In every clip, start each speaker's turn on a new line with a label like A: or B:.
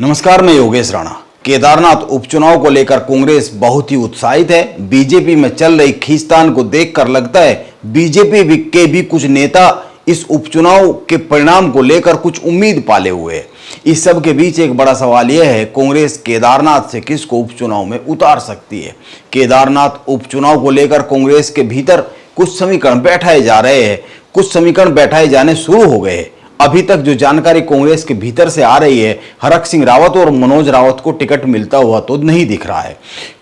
A: नमस्कार, मैं योगेश राणा। केदारनाथ उपचुनाव को लेकर कांग्रेस बहुत ही उत्साहित है। बीजेपी में चल रही खींचतान को देखकर लगता है बीजेपी के भी कुछ नेता इस उपचुनाव के परिणाम को लेकर कुछ उम्मीद पाले हुए हैं। इस सब के बीच एक बड़ा सवाल यह है, कांग्रेस केदारनाथ से किसको उपचुनाव में उतार सकती है। केदारनाथ उपचुनाव को लेकर कांग्रेस के भीतर कुछ समीकरण बैठाए जा रहे हैं, कुछ समीकरण बैठाए जाने शुरू हो गए हैं। अभी तक जो जानकारी कांग्रेस के भीतर से आ रही है, हरक सिंह रावत और मनोज रावत को टिकट मिलता हुआ तो नहीं दिख रहा है।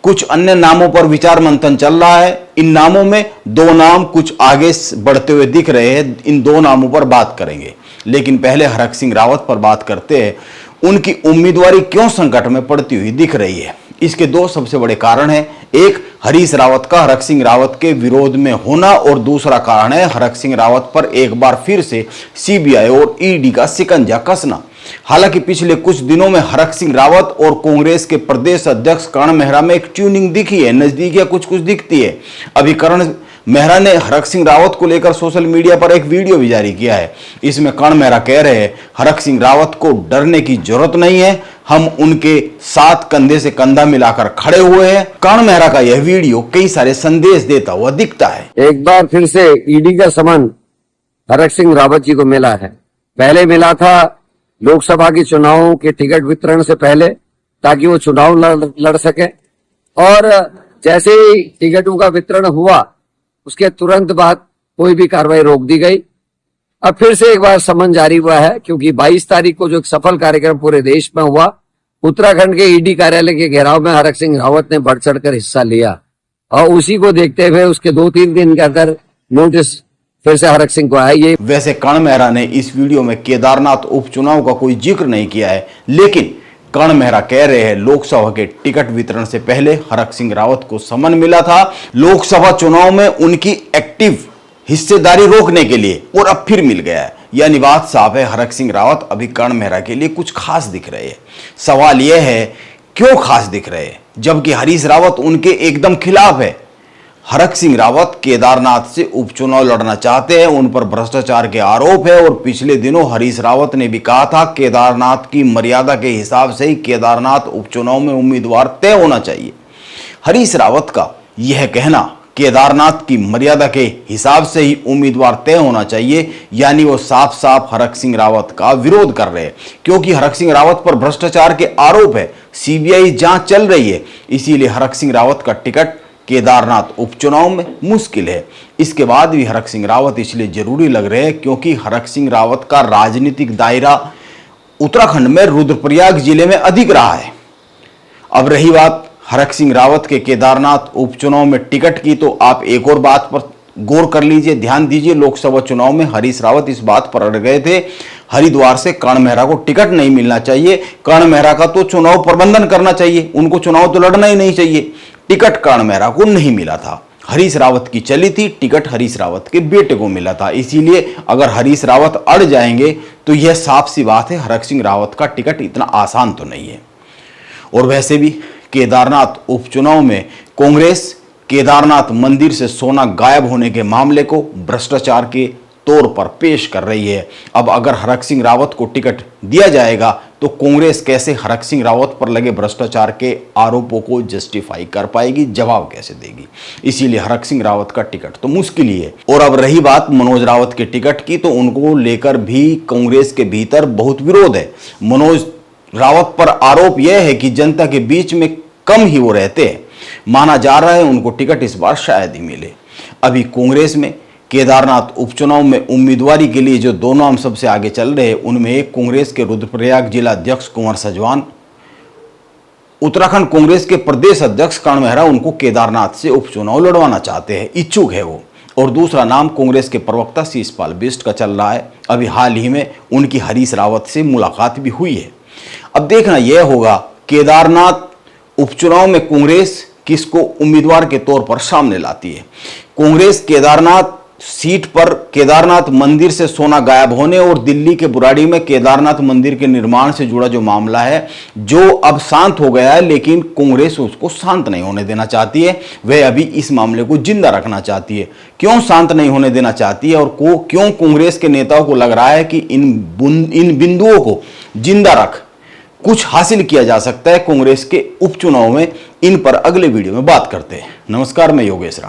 A: कुछ अन्य नामों पर विचार मंथन चल रहा है। इन नामों में दो नाम कुछ आगे बढ़ते हुए दिख रहे हैं। इन दो नामों पर बात करेंगे, लेकिन पहले हरक सिंह रावत पर बात करते हैं। उनकी उम्मीदवारी क्यों संकट में पड़ती हुई दिख रही है? इसके दो सबसे बड़े कारण हैं। एक, हरीश रावत का हरक सिंह रावत के विरोध में होना, और दूसरा कारण है हरक सिंह रावत पर एक बार फिर से सीबीआई और ईडी का शिकंजा कसना। हालांकि पिछले कुछ दिनों में हरक सिंह रावत और कांग्रेस के प्रदेश अध्यक्ष कर्ण मेहरा में एक ट्यूनिंग दिखी है, नजदीकियां कुछ कुछ दिखती है। अभी कर्ण मेहरा ने हरक सिंह रावत को लेकर सोशल मीडिया पर एक वीडियो भी जारी किया है। इसमें कर्ण मेहरा कह रहे हैं हरक सिंह रावत को डरने की जरूरत नहीं है, हम उनके साथ कंधे से कंधा मिलाकर खड़े हुए हैं। कर्ण मेहरा का यह वीडियो कई सारे संदेश देता हुआ दिखता है।
B: एक बार फिर से ईडी का समन हरक सिंह रावत जी को मिला है। पहले मिला था लोकसभा के चुनावों के टिकट वितरण से पहले, ताकि वो चुनाव लड़ सके, और जैसे ही टिकटों का वितरण हुआ उसके तुरंत बाद कोई भी कार्रवाई रोक दी गई। अब फिर से एक बार समन जारी हुआ है, क्योंकि 22 तारीख को जो एक सफल कार्यक्रम पूरे देश में हुआ, उत्तराखंड के ईडी कार्यालय के घेराव में हरक सिंह रावत ने बढ़ चढ़कर हिस्सा लिया, और उसी को देखते हुए उसके 2-3 दिन के अंदर नोटिस फिर से हरक सिंह को आया। ये
A: वैसे कर्ण मेहरा ने इस वीडियो में केदारनाथ उपचुनाव का कोई जिक्र नहीं किया है, लेकिन कर्ण मेहरा कह रहे हैं लोकसभा के टिकट वितरण से पहले हरक सिंह रावत को समन मिला था लोकसभा चुनाव में उनकी एक्टिव हिस्सेदारी रोकने के लिए, और अब फिर मिल गया है। यानी बात साफ है, हरक सिंह रावत अभी कर्ण मेहरा के लिए कुछ खास दिख रहे हैं। सवाल यह है क्यों खास दिख रहे हैं, जबकि हरीश रावत उनके एकदम खिलाफ है। हरक सिंह रावत केदारनाथ से उपचुनाव लड़ना चाहते हैं, उन पर भ्रष्टाचार के आरोप है, और पिछले दिनों हरीश रावत ने भी कहा था केदारनाथ की मर्यादा के हिसाब से ही केदारनाथ उपचुनाव में उम्मीदवार तय होना चाहिए। हरीश रावत का यह कहना केदारनाथ की मर्यादा के हिसाब से ही उम्मीदवार तय होना चाहिए, यानी वो साफ साफ हरक सिंह रावत का विरोध कर रहे हैं, क्योंकि हरक सिंह रावत पर भ्रष्टाचार के आरोप है, सीबीआई जांच चल रही है। इसीलिए हरक सिंह रावत का टिकट केदारनाथ उपचुनाव में मुश्किल है। इसके बाद भी हरक सिंह रावत इसलिए जरूरी लग रहे हैं क्योंकि हरक सिंह रावत का राजनीतिक दायरा उत्तराखंड में रुद्रप्रयाग जिले में अधिक रहा है। अब रही बात हरक सिंह रावत के केदारनाथ उपचुनाव में टिकट की, तो आप एक और बात पर गौर कर लीजिए, ध्यान दीजिए। लोकसभा चुनाव में हरीश रावत इस बात पर अड़ गए थे हरिद्वार से कर्ण मेहरा को टिकट नहीं मिलना चाहिए, कर्ण मेहरा का तो चुनाव प्रबंधन करना चाहिए, उनको चुनाव तो लड़ना ही नहीं चाहिए। टिकट कर्ण मेहरा को नहीं मिला था, हरीश रावत की चली थी, टिकट हरीश रावत के बेटे को मिला था। इसीलिए अगर हरीश रावत अड़ जाएंगे तो यह साफ सी बात है हरक सिंह रावत का टिकट इतना आसान तो नहीं है। और वैसे भी केदारनाथ उपचुनाव में कांग्रेस केदारनाथ मंदिर से सोना गायब होने के मामले को भ्रष्टाचार के तौर पर पेश कर रही है। अब अगर हरक सिंह रावत को टिकट दिया जाएगा तो कांग्रेस कैसे हरक सिंह रावत पर लगे भ्रष्टाचार के आरोपों को जस्टिफाई कर पाएगी, जवाब कैसे देगी? इसीलिए हरक सिंह रावत का टिकट तो मुश्किल ही है। और अब रही बात मनोज रावत के टिकट की, तो उनको लेकर भी कांग्रेस के भीतर बहुत विरोध है। मनोज रावत पर आरोप यह है कि जनता के बीच में कम ही वो रहते हैं, माना जा रहा है उनको टिकट इस बार शायद ही मिले। अभी कांग्रेस में केदारनाथ उपचुनाव में उम्मीदवारी के लिए जो दो नाम सबसे आगे चल रहे हैं, उनमें एक कांग्रेस के रुद्रप्रयाग जिला अध्यक्ष कुंवर सजवान, उत्तराखंड कांग्रेस के प्रदेश अध्यक्ष कर्ण मेहरा उनको केदारनाथ से उपचुनाव लड़वाना चाहते हैं, इच्छुक है वो। और दूसरा नाम कांग्रेस के प्रवक्ता शिषपाल बिष्ट का चल रहा है। अभी हाल ही में उनकी हरीश रावत से मुलाकात भी हुई है। अब देखना यह होगा केदारनाथ उपचुनाव में कांग्रेस किसको उम्मीदवार के तौर पर सामने लाती है। कांग्रेस केदारनाथ सीट पर केदारनाथ मंदिर से सोना गायब होने और दिल्ली के बुराड़ी में केदारनाथ मंदिर के निर्माण से जुड़ा जो मामला है, जो अब शांत हो गया है, लेकिन कांग्रेस उसको शांत नहीं होने देना चाहती है। वह अभी इस मामले को जिंदा रखना चाहती है। क्यों शांत नहीं होने देना चाहती है और क्यों कांग्रेस के नेताओं को लग रहा है कि इन बिंदुओं को जिंदा रख कुछ हासिल किया जा सकता है कांग्रेस के उपचुनाव में, इन पर अगले वीडियो में बात करते हैं। नमस्कार, मैं योगेश राणा।